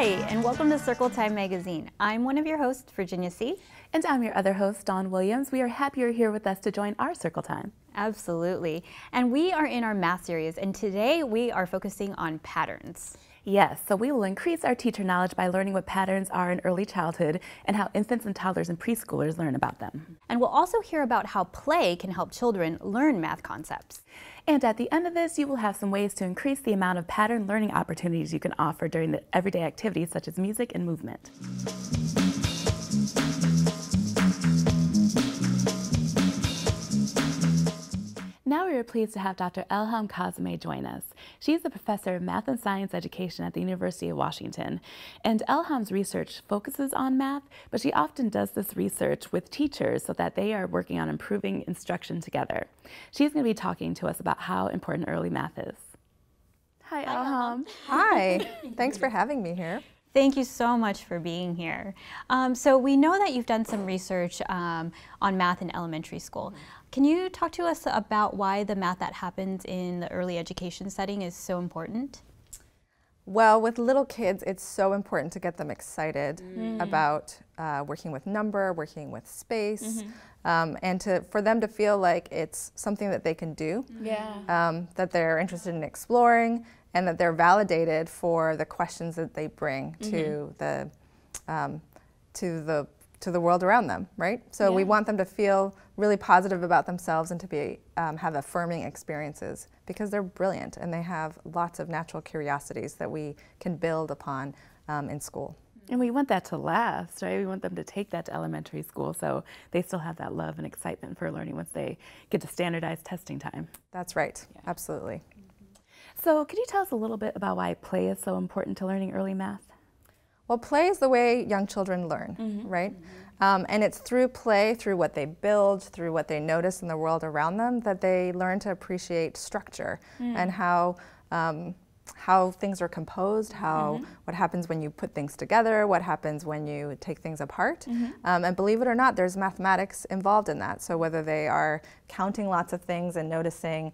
Hi, and welcome to Circle Time Magazine. I'm one of your hosts, Virginia C. And I'm your other host, Dawn Williams. We are happy you're here with us to join our Circle Time. Absolutely. And we are in our math series, and today we are focusing on patterns. Yes, so we will increase our teacher knowledge by learning what patterns are in early childhood and how infants and toddlers and preschoolers learn about them. And we'll also hear about how play can help children learn math concepts. And at the end of this, you will have some ways to increase the amount of pattern learning opportunities you can offer during the everyday activities such as music and movement. Now we are pleased to have Dr. Elham Kazemi join us. She's the professor of math and science education at the University of Washington. And Elham's research focuses on math, but she often does this research with teachers so that they are working on improving instruction together. She's going to be talking to us about how important early math is. Hi, Elham. Hi, thanks for having me here. Thank you so much for being here. So we know that you've done some research on math in elementary school. Can you talk to us about why the math that happens in the early education setting is so important? Well, with little kids, it's so important to get them excited about working with number, working with space, and for them to feel like it's something that they can do, that they're interested in exploring, and that they're validated for the questions that they bring to the world around them, right? So we want them to feel really positive about themselves and to be have affirming experiences because they're brilliant and they have lots of natural curiosities that we can build upon in school. And we want that to last, right? We want them to take that to elementary school so they still have that love and excitement for learning once they get to standardized testing time. That's right, absolutely. So could you tell us a little bit about why play is so important to learning early math? Well, play is the way young children learn, right? And it's through play, through what they build, through what they notice in the world around them, that they learn to appreciate structure and how things are composed, what happens when you put things together, what happens when you take things apart. And believe it or not, there's mathematics involved in that. So whether they are counting lots of things and noticing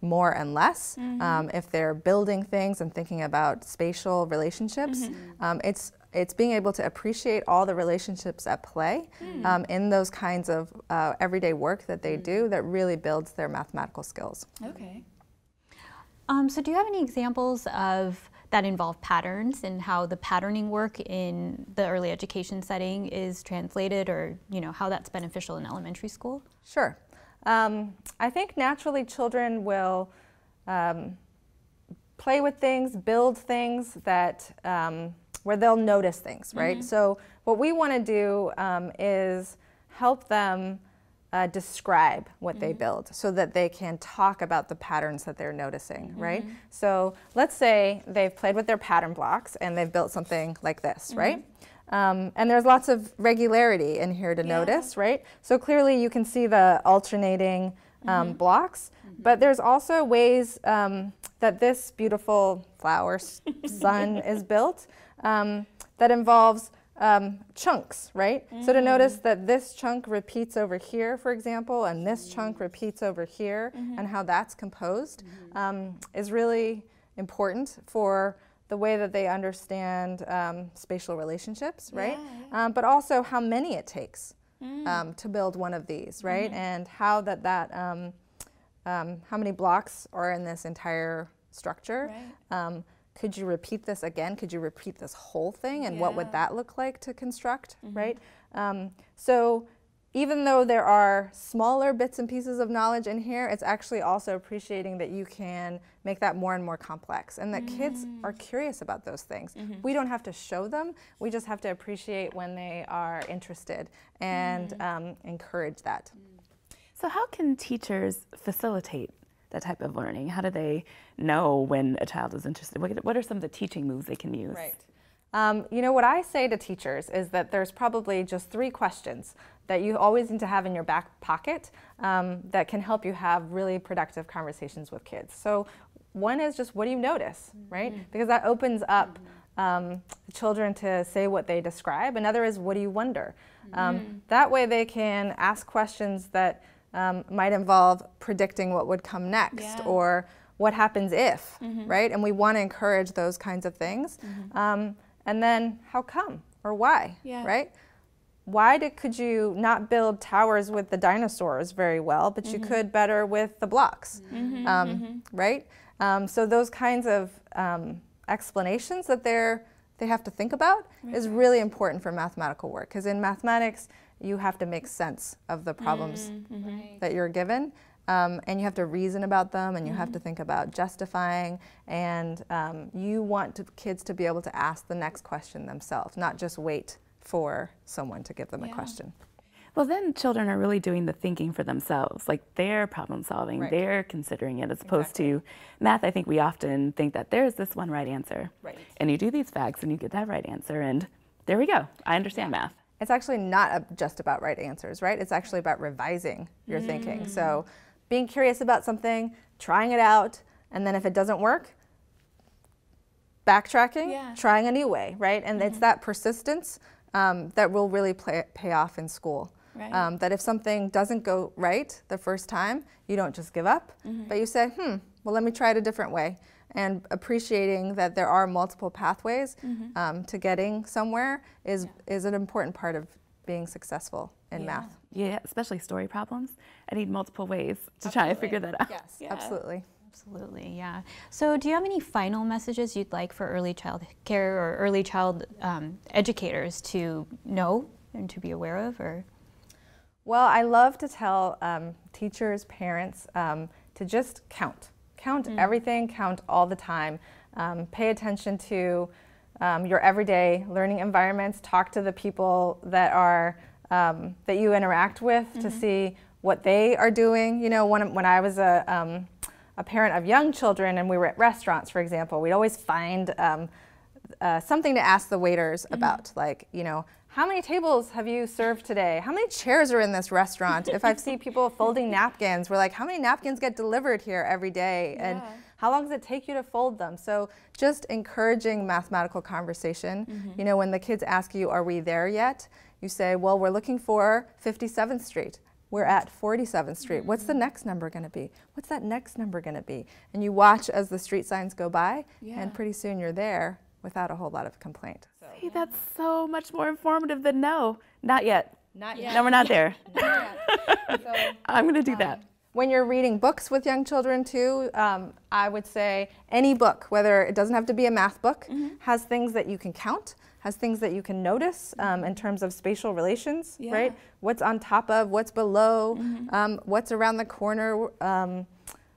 more and less, if they're building things and thinking about spatial relationships, it's being able to appreciate all the relationships at play in those kinds of everyday work that they do that really builds their mathematical skills. Okay. So do you have any examples of that involve patterns and how the patterning work in the early education setting is translated, or how that's beneficial in elementary school? Sure. I think naturally children will play with things, build things that where they'll notice things, right? So what we want to do is help them describe what they build so that they can talk about the patterns that they're noticing, right? So let's say they've played with their pattern blocks and they've built something like this, right? And there's lots of regularity in here to notice, right? So clearly you can see the alternating blocks, but there's also ways that this beautiful flower sun is built that involves chunks, right? So to notice that this chunk repeats over here, for example, and this chunk repeats over here, and how that's composed is really important for the way that they understand spatial relationships, right? But also how many it takes to build one of these, right? And how how many blocks are in this entire structure. Could you repeat this again? Could you repeat this whole thing? And what would that look like to construct, right? So even though there are smaller bits and pieces of knowledge in here, it's actually also appreciating that you can make that more and more complex and that kids are curious about those things. We don't have to show them, we just have to appreciate when they are interested and encourage that. So how can teachers facilitate that type of learning? How do they know when a child is interested? What are some of the teaching moves they can use? Right. What I say to teachers is that there's probably just 3 questions that you always need to have in your back pocket that can help you have really productive conversations with kids. So one is just, what do you notice, right? Because that opens up children to say what they describe. Another is, what do you wonder? That way they can ask questions that might involve predicting what would come next, or what happens if, right? And we want to encourage those kinds of things. And then how come or why, right? Why could you not build towers with the dinosaurs very well, but you could better with the blocks, right? So those kinds of explanations that they have to think about is really important for mathematical work, because in mathematics you have to make sense of the problems that you're given, and you have to reason about them, and you have to think about justifying, and you want kids to be able to ask the next question themselves, not just wait for someone to give them a question. Well, then children are really doing the thinking for themselves, like they're problem solving, they're considering it, as opposed to math. I think we often think that there's this one right answer, and you do these facts and you get that right answer, and there we go. I understand math. It's actually not just about right answers, right? It's actually about revising your thinking. So being curious about something, trying it out, and then if it doesn't work, backtracking, trying a new way, right? And it's that persistence that will really pay off in school. That if something doesn't go right the first time, you don't just give up, but you say, well, let me try it a different way. And appreciating that there are multiple pathways to getting somewhere is an important part of being successful in math. Yeah, especially story problems. I need multiple ways to try and figure that out. Yes, absolutely. Absolutely, yeah. So do you have any final messages you'd like for early child care or early child educators to know and to be aware of? Or? Well, I love to tell teachers, parents, to just count. Count everything, count all the time. Pay attention to your everyday learning environments. Talk to the people that are that you interact with to see what they are doing. You know, when I was a parent of young children and we were at restaurants, for example, we'd always find something to ask the waiters about, like, you know, how many tables have you served today? How many chairs are in this restaurant? If I see people folding napkins, we're like, how many napkins get delivered here every day? And how long does it take you to fold them? So just encouraging mathematical conversation. You know, when the kids ask you, are we there yet? You say, well, we're looking for 57th Street. We're at 47th Street. What's the next number going to be? What's that next number going to be? And you watch as the street signs go by, and pretty soon you're there without a whole lot of complaint. See, that's so much more informative than no. Not yet. Not yet. No, we're not there. Not yet. So, I'm going to do that. when you're reading books with young children too, I would say any book, whether it doesn't have to be a math book, has things that you can count, has things that you can notice in terms of spatial relations, right? What's on top of, what's below, what's around the corner,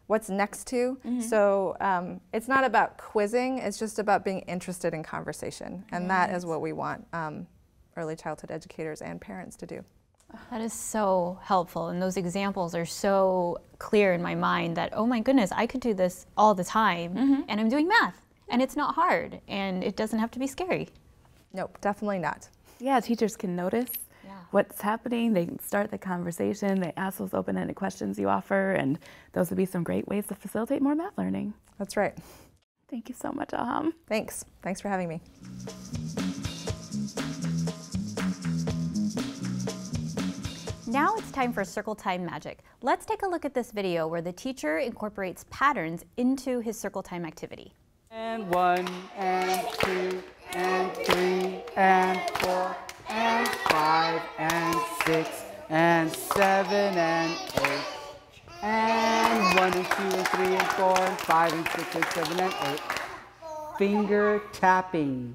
what's next to. So it's not about quizzing, it's just about being interested in conversation. And that is what we want early childhood educators and parents to do. That is so helpful, and those examples are so clear in my mind that, oh my goodness, I could do this all the time, and I'm doing math, and it's not hard, and it doesn't have to be scary. Nope, definitely not. Yeah, teachers can notice what's happening, they can start the conversation, they ask those open-ended questions you offer, and those would be some great ways to facilitate more math learning. That's right. Thank you so much, Ilham. Thanks. Thanks for having me. Now it's time for Circle Time Magic. Let's take a look at this video where the teacher incorporates patterns into his Circle Time activity. And 1, and 2, and 3, and 4, and 5, and 6, and 7, and 8. And 1, and 2, and 3, and 4, and 5, and 6, and 7, and 8. Finger tapping.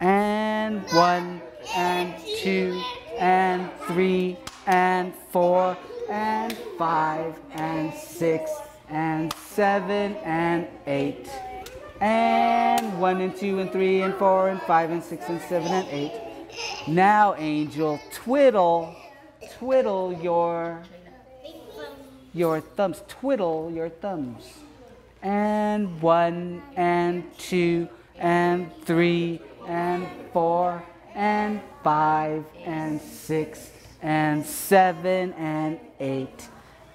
And 1, and 2, and 3, and 4, and 5, and 6, and 7, and 8. And 1, and 2, and 3, and 4, and 5, and 6, and 7, and 8. Now, Angel, twiddle your thumbs. Twiddle your thumbs. And 1, and 2, and 3, and 4, and 5, and 6, and 7, and 8.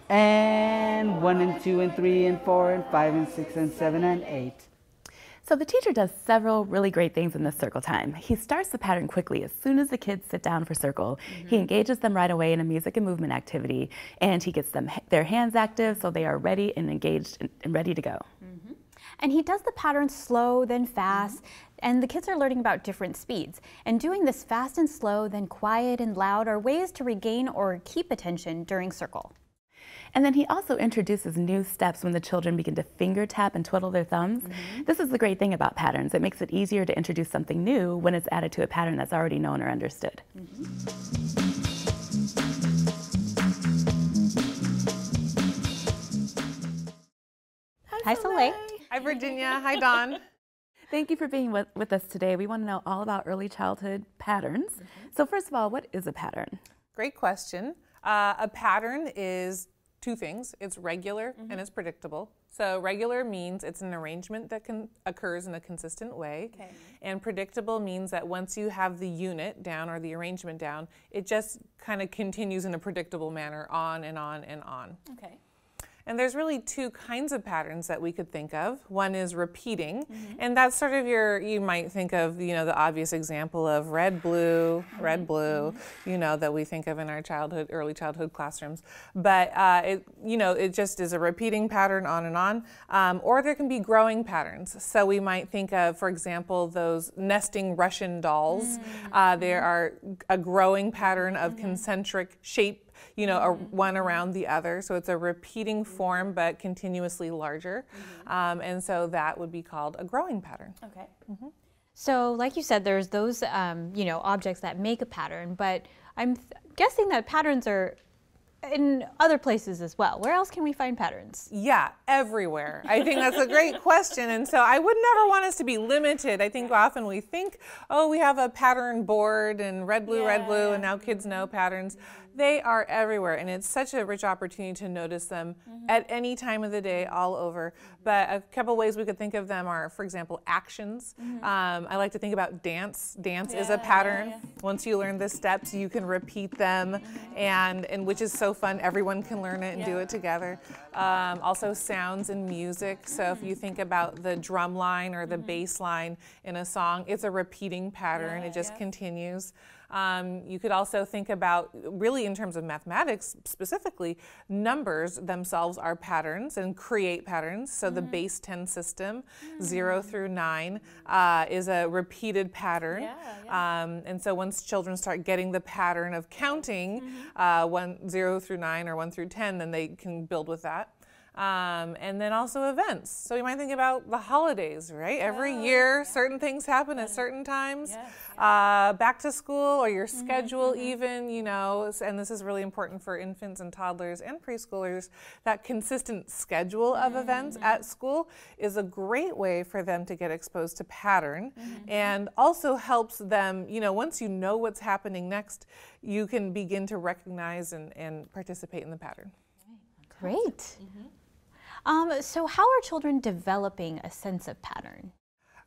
And 1, and 2, and 3, and 4, and 5, and 6, and 7, and 8. So the teacher does several really great things in this circle time. He starts the pattern quickly as soon as the kids sit down for circle. He engages them right away in a music and movement activity, and he gets them their hands active so they are ready and engaged and ready to go. And he does the pattern slow, then fast, and the kids are learning about different speeds. And doing this fast and slow, then quiet and loud are ways to regain or keep attention during circle. And then he also introduces new steps when the children begin to finger tap and twiddle their thumbs. This is the great thing about patterns. It makes it easier to introduce something new when it's added to a pattern that's already known or understood. Hi, Soleil. Hi, Virginia. Hi, Dawn. Thank you for being with us today. We want to know all about early childhood patterns. So first of all, what is a pattern? Great question. A pattern is two things. It's regular and it's predictable. So regular means it's an arrangement that occurs in a consistent way. Okay. And predictable means that once you have the unit down or the arrangement down, it just kind of continues in a predictable manner on and on and on. Okay. And there's really two kinds of patterns that we could think of. One is repeating, and that's sort of you might think of, the obvious example of red, blue, that we think of in our early childhood classrooms. But it just is a repeating pattern on and on. Or there can be growing patterns. So we might think of, for example, those nesting Russian dolls. There are a growing pattern of concentric shape, one around the other. So it's a repeating form, but continuously larger. And so that would be called a growing pattern. Okay. So like you said, there's those, objects that make a pattern, but I'm guessing that patterns are in other places as well. Where else can we find patterns? Yeah, everywhere. I think that's a great question. And so I would never want us to be limited. I think often we think, oh, we have a pattern board and red, blue, and now kids know patterns. They are everywhere, and it's such a rich opportunity to notice them at any time of the day, all over. But a couple ways we could think of them are, for example, actions. I like to think about dance. Dance is a pattern. Once you learn the steps, you can repeat them, and which is so fun. Everyone can learn it and do it together. Also sounds and music. So if you think about the drum line or the bass line in a song, it's a repeating pattern. It just continues. You could also think about, really in terms of mathematics specifically, numbers themselves are patterns and create patterns. So the base 10 system, 0 through 9, is a repeated pattern. And so once children start getting the pattern of counting 0 through 9 or 1 through 10, then they can build with that. And then also events. So you might think about the holidays, right? Every year, certain things happen at certain times. Back to school or your schedule even, and this is really important for infants and toddlers and preschoolers, that consistent schedule of events at school is a great way for them to get exposed to pattern and also helps them, once you know what's happening next, you can begin to recognize and participate in the pattern. Great. So how are children developing a sense of pattern?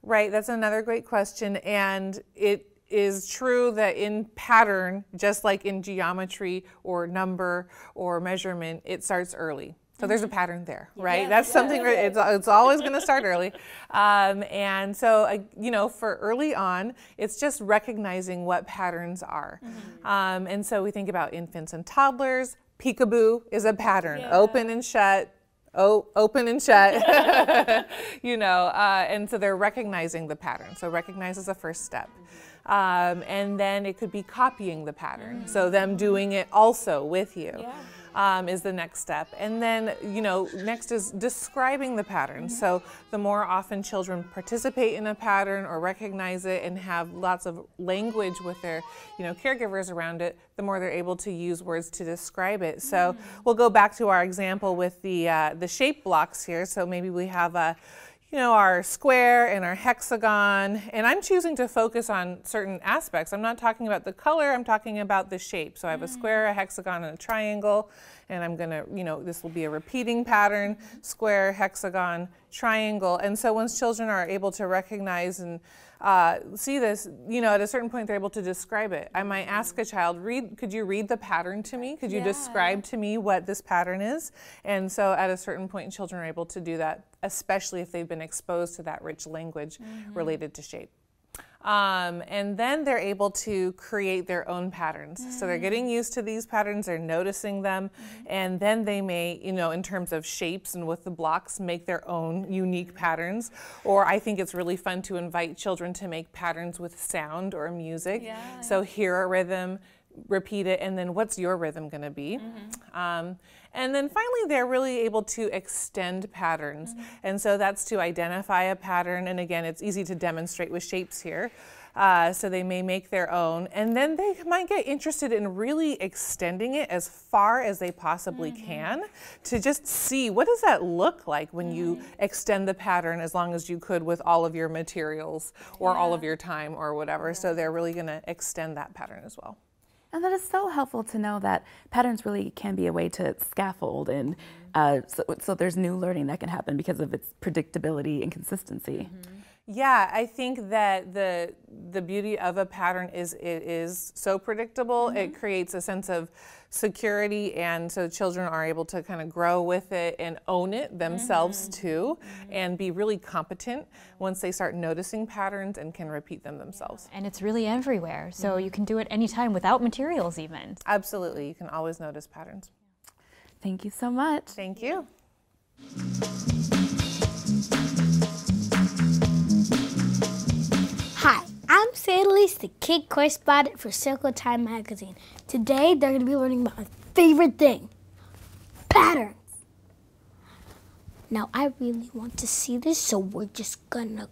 Right, that's another great question. And it is true that in pattern, just like in geometry or number or measurement, it starts early. So there's a pattern there, right? That's something, it's always going to start early. And so, for early on, it's just recognizing what patterns are. And so we think about infants and toddlers. Peekaboo is a pattern, open and shut. Open and shut, and so they're recognizing the pattern. So recognize is the first step. And then it could be copying the pattern. So them doing it also with you is the next step. And then, next is describing the pattern. So the more often children participate in a pattern or recognize it and have lots of language with their, caregivers around it, the more they're able to use words to describe it. So we'll go back to our example with the shape blocks here. So maybe we have our square and our hexagon, and I'm choosing to focus on certain aspects. I'm not talking about the color, I'm talking about the shape. So I have a square, a hexagon, and a triangle, and I'm gonna, this will be a repeating pattern, square, hexagon, triangle. And so once children are able to recognize and see this, at a certain point they're able to describe it. I might ask a child, could you read the pattern to me? Could you describe to me what this pattern is? And so at a certain point children are able to do that especially if they've been exposed to that rich language related to shape. And then they're able to create their own patterns. So they're getting used to these patterns, they're noticing them, and then they may, you know, in terms of shapes and with the blocks, make their own unique patterns. Or I think it's really fun to invite children to make patterns with sound or music. So hear a rhythm, repeat it, and then what's your rhythm going to be? And then finally, they're really able to extend patterns. And so that's to identify a pattern. And again, it's easy to demonstrate with shapes here. So they may make their own. And then they might get interested in really extending it as far as they possibly can to just see what does that look like when you extend the pattern as long as you could with all of your materials or all of your time or whatever. So they're really going to extend that pattern as well. And that is so helpful to know that patterns really can be a way to scaffold, and so there's new learning that can happen because of its predictability and consistency. Yeah, I think that the beauty of a pattern is it is so predictable. It creates a sense of security, and so children are able to kind of grow with it and own it themselves too, and be really competent once they start noticing patterns and can repeat them themselves. And it's really everywhere, so you can do it anytime without materials even. Absolutely, you can always notice patterns. Thank you so much. Thank you. Hi, I'm Sadalise, the kid correspondent for Circle Time magazine. Today, they're going to be learning about my favorite thing, patterns. Now, I really want to see this, so I'm just gonna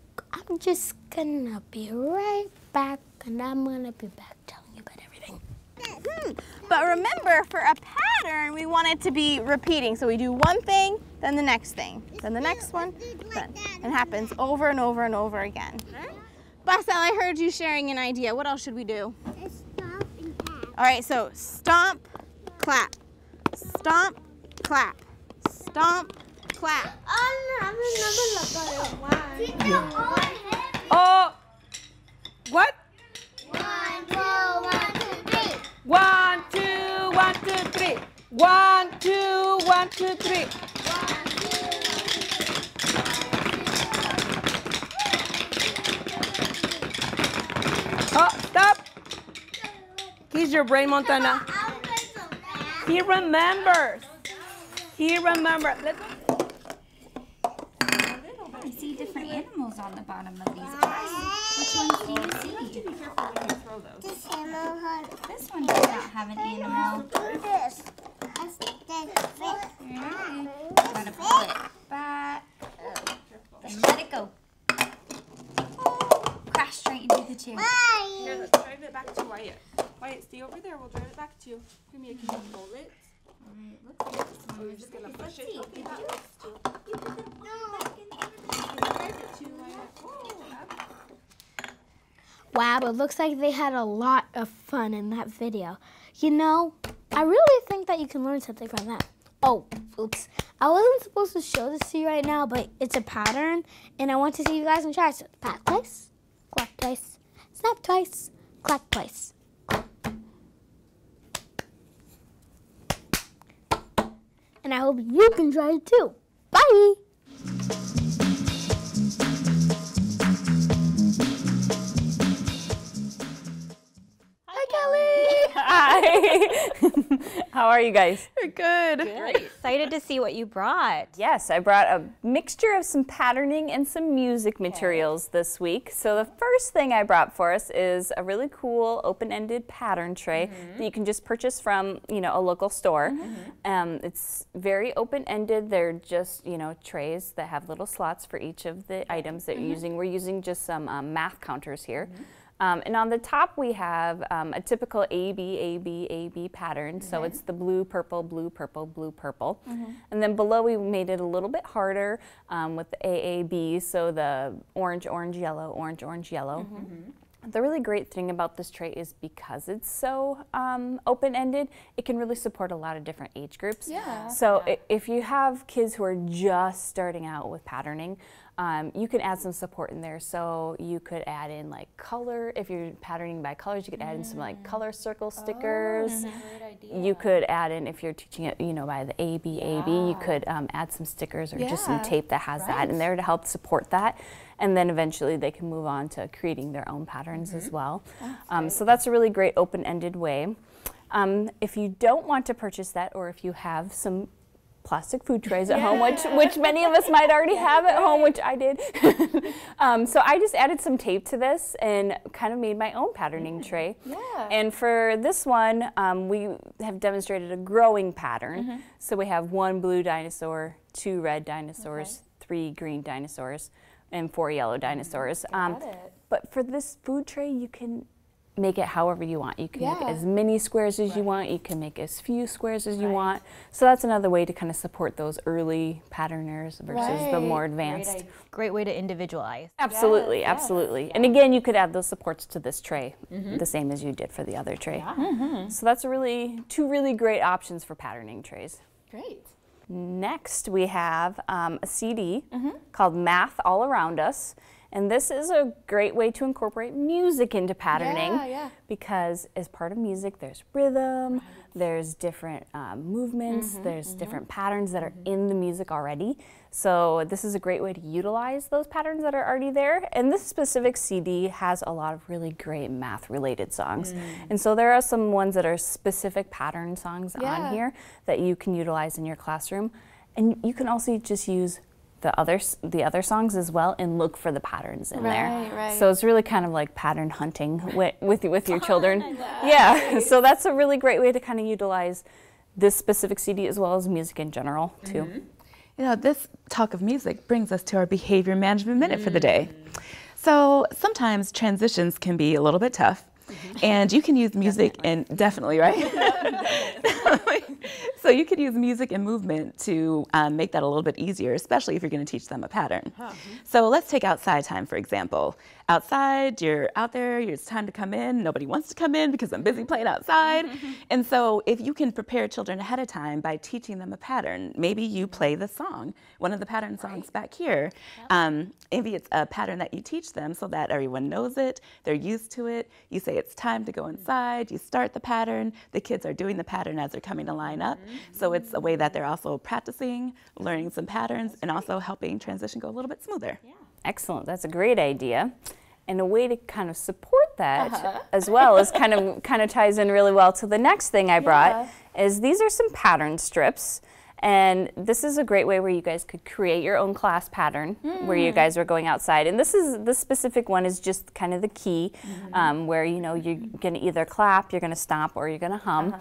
be right back, and I'm gonna be back telling you about everything. But remember, for a pattern, we want it to be repeating. So we do one thing, then the next thing, then the next one, then it happens over and over and over again. Basel, I heard you sharing an idea. What else should we do? Stomp and clap. All right, so stomp, clap, stomp, clap, stomp, clap. Oh, what? 1, 2, 1, 2, 3. 1, 2, 1, 2, 3. 1, 2, 1, 2, 3. Oh, stop. He's your brain, Montana. He remembers. He remembers. I see different animals on the bottom of these bars. Which ones do you see? Be careful when you throw those. This one does not have an animal. This. Gotta pull it back. Then let it go. Crash straight into the chair. Here, let's drive it back to Wyatt. Wyatt, stay over there. We'll drive it back to you. Premier, can you hold it? Alright, looks like this one You're is just gonna big. push Let's it. see. Okay, Did that you? works too. You put them all back in there. Drive it to Wyatt. Wow, it looks like they had a lot of fun in that video. You know, I really think that you can learn something from that. Oh, oops. I wasn't supposed to show this to you right now, but it's a pattern, and I want to see you guys in try. So, pat twice, clap twice, snap twice, clap twice. And I hope you can try it too. Bye! Hi. How are you guys? Good. Excited to see what you brought. Yes, I brought a mixture of some patterning and some music materials this week. So the first thing I brought for us is a really cool open-ended pattern tray that you can just purchase from, a local store. It's very open-ended. They're just, trays that have little slots for each of the items that you're using. We're using just some math counters here. And on the top we have a typical AB pattern. So it's the blue, purple, blue, purple, blue, purple. And then below we made it a little bit harder with the AAB, so the orange, orange, yellow, orange, orange, yellow. The really great thing about this tray is because it's so open-ended, it can really support a lot of different age groups. So if you have kids who are just starting out with patterning, You can add some support in there. So you could add in like color. If you're patterning by colors, you could add in some like color circle stickers. You could add in, if you're teaching it, you know, by the A, B, A, B, you could add some stickers or just some tape that has that in there to help support that. And then eventually they can move on to creating their own patterns as well. So that's a really great open-ended way. If you don't want to purchase that, or if you have some plastic food trays at home, which many of us might already have at home, which I did. So I just added some tape to this and kind of made my own patterning tray. And for this one, we have demonstrated a growing pattern. So we have 1 blue dinosaur, 2 red dinosaurs, 3 green dinosaurs, and 4 yellow dinosaurs. But for this food tray, you can make it however you want. You can make as many squares as you want. You can make as few squares as you want. So that's another way to kind of support those early patterners versus the more advanced. Great way to individualize. Absolutely, absolutely. And again, you could add those supports to this tray, the same as you did for the other tray. So that's two really great options for patterning trays. Great. Next, we have a CD called Math All Around Us. And this is a great way to incorporate music into patterning because as part of music, there's rhythm, there's different movements, there's different patterns that are in the music already. So this is a great way to utilize those patterns that are already there. And this specific CD has a lot of really great math-related songs. And so there are some ones that are specific pattern songs on here that you can utilize in your classroom. And you can also just use the other songs as well and look for the patterns in there. So it's really kind of like pattern hunting with your children. So that's a really great way to kind of utilize this specific CD as well as music in general too. You know, this talk of music brings us to our behavior management minute for the day. So sometimes transitions can be a little bit tough. And you can use music and definitely, right? So you could use music and movement to make that a little bit easier, especially if you're going to teach them a pattern. So let's take outside time, for example. Outside, you're out there, it's time to come in. Nobody wants to come in because I'm busy playing outside. And so if you can prepare children ahead of time by teaching them a pattern, maybe you play the song, one of the pattern songs back here. Maybe it's a pattern that you teach them so that everyone knows it, they're used to it. You say it's time to go inside, you start the pattern, the kids are doing the pattern as they're coming to line up. So it's a way that they're also practicing, learning some patterns, and also helping transition go a little bit smoother. Excellent, that's a great idea. And a way to kind of support that as well is kind of ties in really well to the next thing I brought is these are some pattern strips. And this is a great way where you guys could create your own class pattern where you guys are going outside. And this specific one is just kind of the key where, you know, you're going to either clap, you're going to stomp, or you're going to hum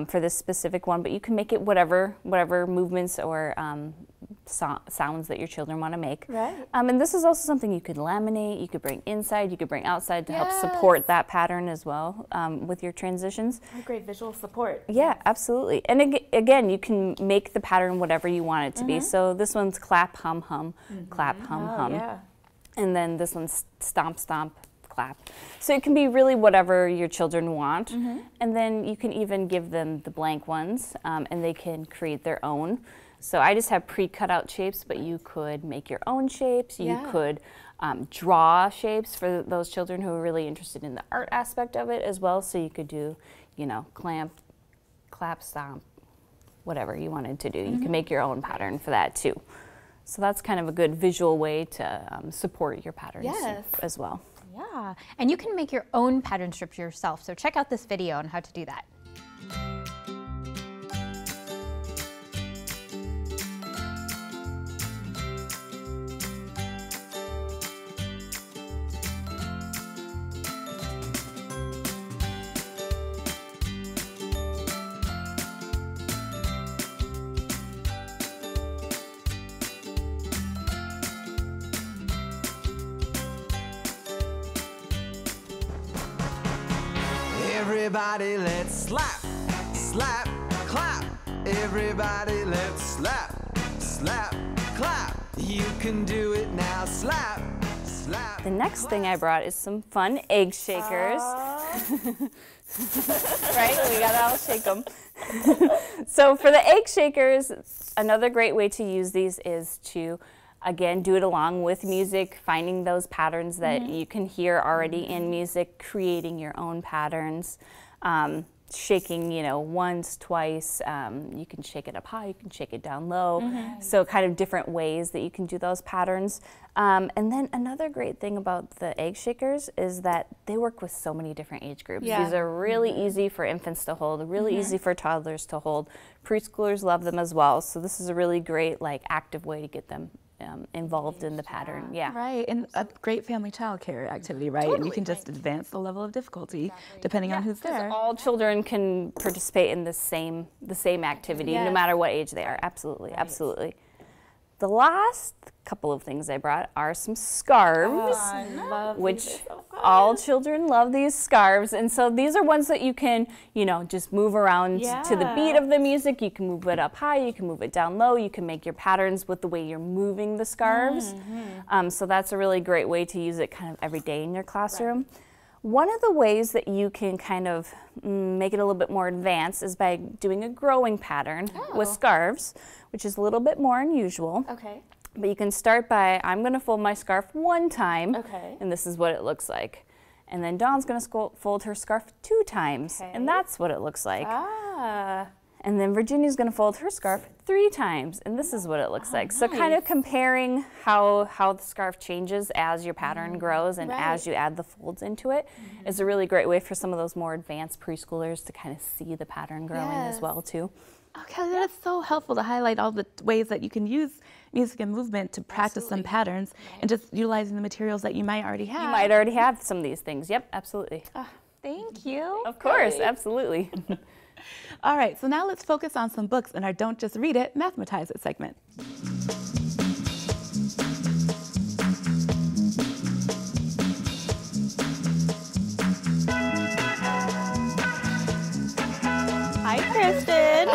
for this specific one. But you can make it whatever movements or sounds that your children want to make. And this is also something you could laminate, you could bring inside, you could bring outside to help support that pattern as well with your transitions. Great visual support. Yeah, absolutely. And again, you can make the pattern whatever you want it to be. So this one's clap, hum, hum, clap, hum, hum. And then this one's stomp, stomp, clap. So it can be really whatever your children want. And then you can even give them the blank ones and they can create their own. So I just have pre-cut out shapes, but you could make your own shapes. You could draw shapes for those children who are really interested in the art aspect of it as well. So you could do, you know, clamp, clap, stomp, whatever you wanted to do. You can make your own pattern for that too. So that's kind of a good visual way to support your patterns as well. Yeah, and you can make your own pattern strips yourself. So check out this video on how to do that. Everybody let's slap, slap, clap. Everybody let's slap, slap, clap. You can do it now, slap, slap. The next thing I brought is some fun egg shakers. Right, we gotta all shake them. So for the egg shakers, another great way to use these is to Again, do it along with music, finding those patterns that you can hear already in music, creating your own patterns, shaking, you know, once, twice. You can shake it up high, you can shake it down low. So kind of different ways that you can do those patterns. And then another great thing about the egg shakers is that they work with so many different age groups. These are really easy for infants to hold, really easy for toddlers to hold. Preschoolers love them as well. So this is a really great, like, active way to get them involved in the pattern. Yeah. Right, and a great family childcare activity, right? And you can just advance the level of difficulty depending on who's there. All children can participate in the same activity, no matter what age they are. Absolutely, absolutely. The last couple of things I brought are some scarves, which all children love these scarves. And so these are ones that you can, you know, just move around to the beat of the music. You can move it up high, you can move it down low, you can make your patterns with the way you're moving the scarves. So that's a really great way to use it kind of every day in your classroom. One of the ways that you can kind of make it a little bit more advanced is by doing a growing pattern with scarves, which is a little bit more unusual. Okay. But you can start by, I'm going to fold my scarf one time, and this is what it looks like. And then Dawn's going to fold her scarf 2 times, and that's what it looks like. And then Virginia's going to fold her scarf 3 times, and this is what it looks like. So kind of comparing how the scarf changes as your pattern grows and as you add the folds into it is a really great way for some of those more advanced preschoolers to kind of see the pattern growing as well too. Oh, Kelly, that's so helpful to highlight all the ways that you can use music and movement to practice some patterns and just utilizing the materials that you might already have. You might already have some of these things. Yep, absolutely. Thank you. Of course, absolutely. All right, so now let's focus on some books in our Don't Just Read It, Mathematize It segment. Hi, Kristen.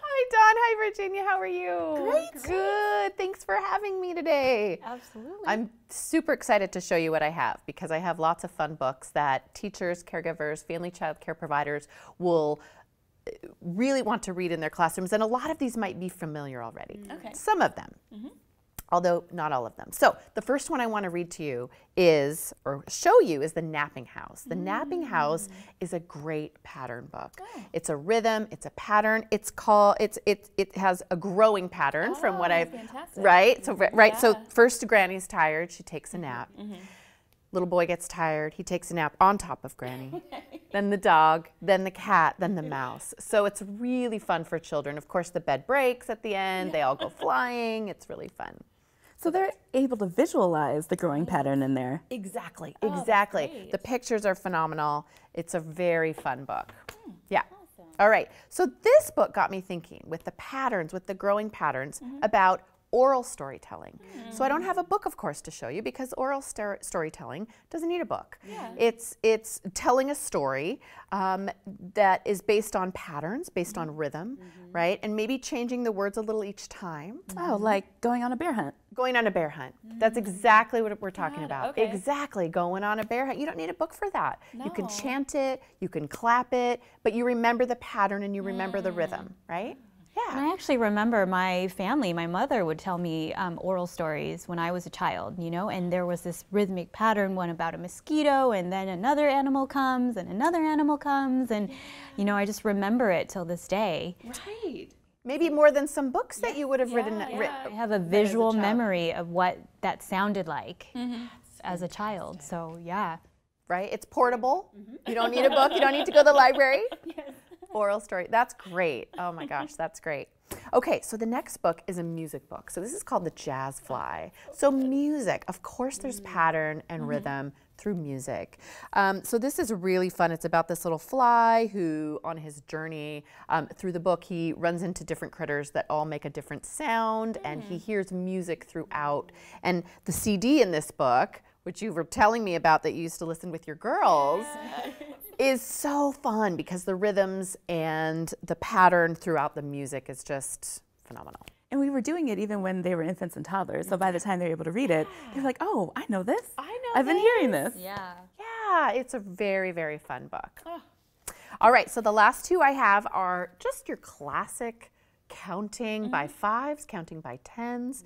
Hi, Dawn. Hi, Virginia. How are you? Great. Good. Thanks for having me today. Absolutely. I'm super excited to show you what I have because I have lots of fun books that teachers, caregivers, family child care providers will really want to read in their classrooms. And a lot of these might be familiar already. Some of them. Although not all of them. So the first one I want to read to you is, or show you, is The Napping House. The Napping House is a great pattern book. It's a rhythm, it's a pattern. It's called, it has a growing pattern from what I've, right? So, so first Granny's tired, she takes a nap. Little boy gets tired, he takes a nap on top of Granny. Then the dog, then the cat, then the mouse. So it's really fun for children. Of course, the bed breaks at the end, they all go flying, it's really fun. So they're able to visualize the growing pattern in there. Exactly, exactly. The pictures are phenomenal. It's a very fun book. Yeah. Awesome. All right, so this book got me thinking with the patterns, with the growing patterns, about oral storytelling. So I don't have a book, of course, to show you because oral storytelling doesn't need a book. It's telling a story that is based on patterns, based on rhythm, right? And maybe changing the words a little each time. Oh, like going on a bear hunt. Going on a bear hunt. That's exactly what we're talking about. Exactly, going on a bear hunt. You don't need a book for that. You can chant it, you can clap it, but you remember the pattern and you remember the rhythm, right? And I actually remember my family, my mother would tell me oral stories when I was a child, you know, and there was this rhythmic pattern, one about a mosquito, and then another animal comes, and another animal comes, and, you know, I just remember it till this day. Right. Maybe more than some books that you would have written. I have a visual memory of what that sounded like as a child, so yeah. Right, it's portable. You don't need a book, you don't need to go to the library. Oral story, that's great. Oh my gosh, that's great. Okay, so the next book is a music book. So this is called The Jazz Fly. So music, of course there's pattern and rhythm through music. So this is really fun. It's about this little fly who, on his journey through the book, he runs into different critters that all make a different sound, and he hears music throughout. And the CD in this book, which you were telling me about that you used to listen with your girls, is so fun because the rhythms and the pattern throughout the music is just phenomenal. And we were doing it even when they were infants and toddlers, so by the time they're able to read it, they're like, oh, I know this. I've been hearing this. Yeah, it's a very, very fun book. All right, so the last two I have are just your classic counting by 5s, counting by 10s.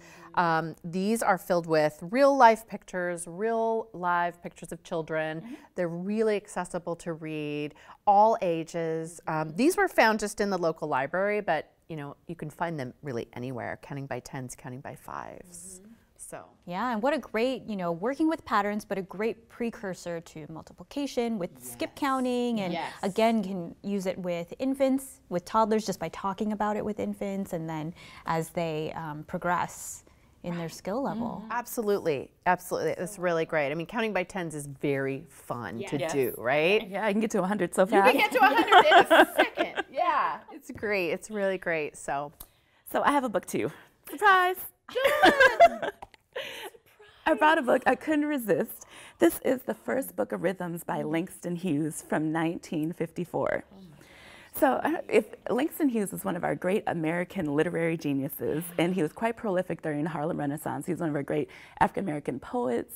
These are filled with real life pictures, real live pictures of children. They're really accessible to read, all ages. These were found just in the local library, but you know, you can find them really anywhere, counting by 10s, counting by 5s. So. Yeah, and what a great, you know, working with patterns, but a great precursor to multiplication with skip counting, and again, can use it with infants, with toddlers, just by talking about it with infants, and then as they progress in their skill level. Absolutely, absolutely. It's really great. I mean, counting by 10s is very fun to do, right? Yeah, I can get to 100 so fast. You can get to 100 in a second. Yeah, it's great. It's really great. So I have a book too. Surprise! I brought a book I couldn't resist. This is the first book of rhythms by Langston Hughes from 1954. So if Langston Hughes is one of our great American literary geniuses, and he was quite prolific during the Harlem Renaissance. He was one of our great African-American poets,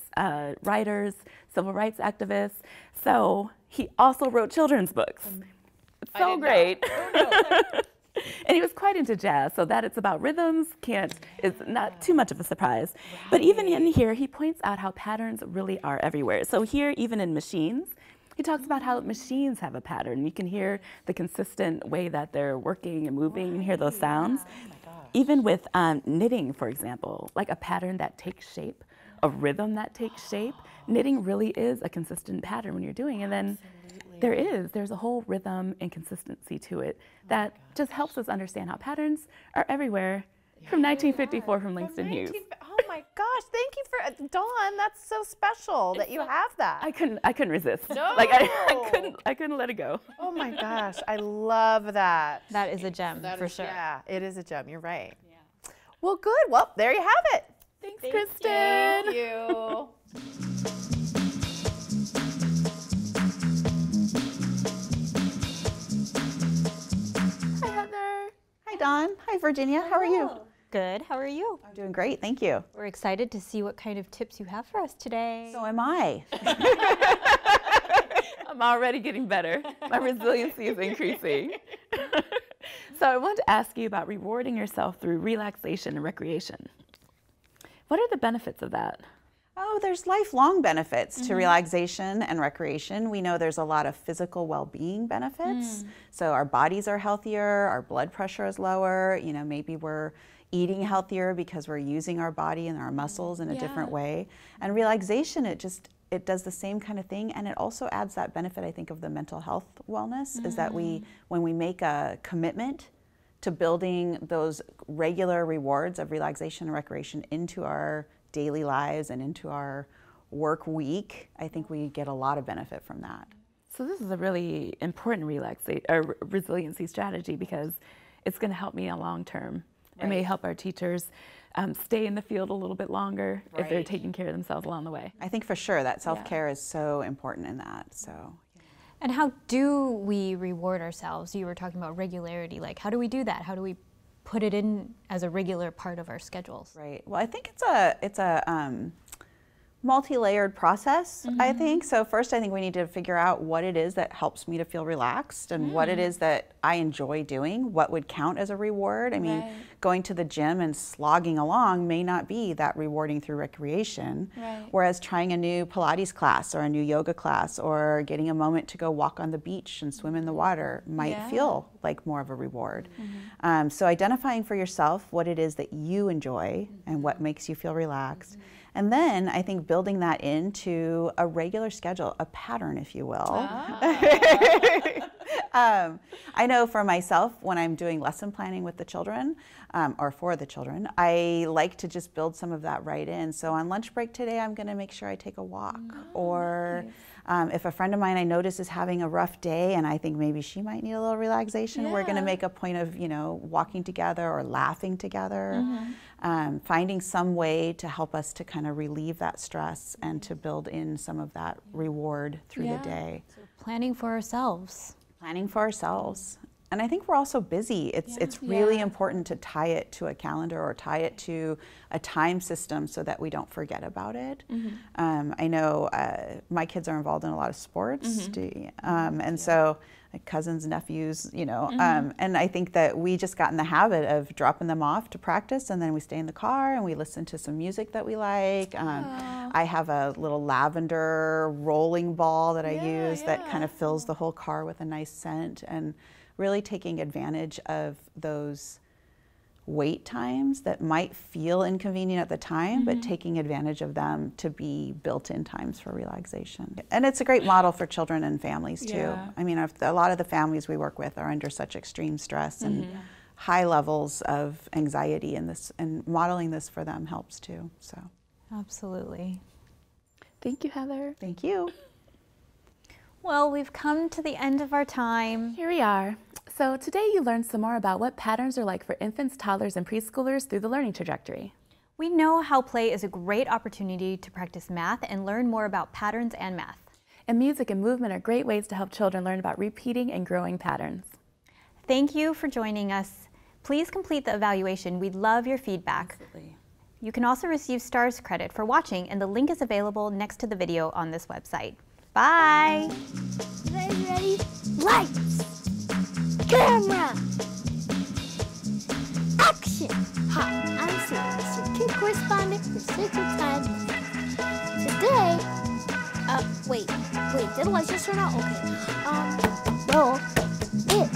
writers, civil rights activists. So he also wrote children's books. It's so great. And he was quite into jazz, so that it's about rhythms is not too much of a surprise. But even in here, he points out how patterns really are everywhere. So here, even in machines, he talks about how machines have a pattern. You can hear the consistent way that they're working and moving and hear those sounds. Even with knitting, for example, like a pattern that takes shape, a rhythm that takes shape. Knitting really is a consistent pattern when you're doing it. And then there's a whole rhythm and consistency to it that just helps us understand how patterns are everywhere. From 1954 from Langston Hughes. Oh my gosh, thank you for, Dawn, that's so special that you have that. I couldn't resist. No. Like I couldn't let it go. Oh my gosh, I love that. That is a gem for sure. Yeah, it is a gem, you're right. Yeah. Well, good, well, there you have it. Thanks, Kristen. Thank you. Hi, Heather. Hi, Dawn. Hi, Virginia. How are you? Good. How are you? I'm doing great. Thank you. We're excited to see what kind of tips you have for us today. So am I. I'm already getting better. My resiliency is increasing. So I want to ask you about rewarding yourself through relaxation and recreation. What are the benefits of that? Oh, there's lifelong benefits to relaxation and recreation. We know there's a lot of physical well-being benefits. So our bodies are healthier, our blood pressure is lower, you know, maybe we're eating healthier because we're using our body and our muscles in a different way. And relaxation, it does the same kind of thing, and it also adds that benefit, I think, of the mental health wellness, is that when we make a commitment to building those regular rewards of relaxation and recreation into our daily lives and into our work week, I think we get a lot of benefit from that. So this is a really important resiliency strategy because it's going to help me in long term. It may help our teachers stay in the field a little bit longer if they're taking care of themselves along the way. I think for sure that self-care is so important in that. So. And how do we reward ourselves? You were talking about regularity. Like, how do we do that? How do we put it in as a regular part of our schedules? Right. Well, I think it's a multi-layered process, I think. So first, I think we need to figure out what it is that helps me to feel relaxed and what it is that I enjoy doing, what would count as a reward. I mean, going to the gym and slogging along may not be that rewarding through recreation, whereas trying a new Pilates class or a new yoga class or getting a moment to go walk on the beach and swim in the water might feel like more of a reward. So identifying for yourself what it is that you enjoy and what makes you feel relaxed. And then I think building that into a regular schedule, a pattern, if you will. I know for myself, when I'm doing lesson planning with the children, or for the children, I like to just build some of that right in. So on lunch break today, I'm gonna make sure I take a walk. Or if a friend of mine I notice is having a rough day and I think maybe she might need a little relaxation, we're gonna make a point of, you know, walking together or laughing together. Finding some way to help us to kind of relieve that stress and to build in some of that reward through the day. So planning for ourselves. Planning for ourselves. and I think we're also busy. It's really important to tie it to a calendar or tie it to a time system so that we don't forget about it. I know my kids are involved in a lot of sports, and so my cousins, nephews, you know, and I think that we just got in the habit of dropping them off to practice, and then we stay in the car and we listen to some music that we like. I have a little lavender rolling ball that I use that kind of fills the whole car with a nice scent, and really taking advantage of those wait times that might feel inconvenient at the time, but taking advantage of them to be built-in times for relaxation. And it's a great model for children and families too. I mean, a lot of the families we work with are under such extreme stress and high levels of anxiety, and modeling this for them helps too. So, absolutely. Thank you, Heather. Thank you. Well, we've come to the end of our time. Here we are. So today you learned some more about what patterns are like for infants, toddlers, and preschoolers through the learning trajectory. We know how play is a great opportunity to practice math and learn more about patterns and math. And music and movement are great ways to help children learn about repeating and growing patterns. Thank you for joining us. Please complete the evaluation. We'd love your feedback. Absolutely. You can also receive STARS credit for watching, and the link is available next to the video on this website. Bye! You guys ready? Lights! Camera! Action! Hi, I'm Sarah, your kid correspondent for Sacred Times. Today, wait, did the lights just turn out? Okay. Well, it.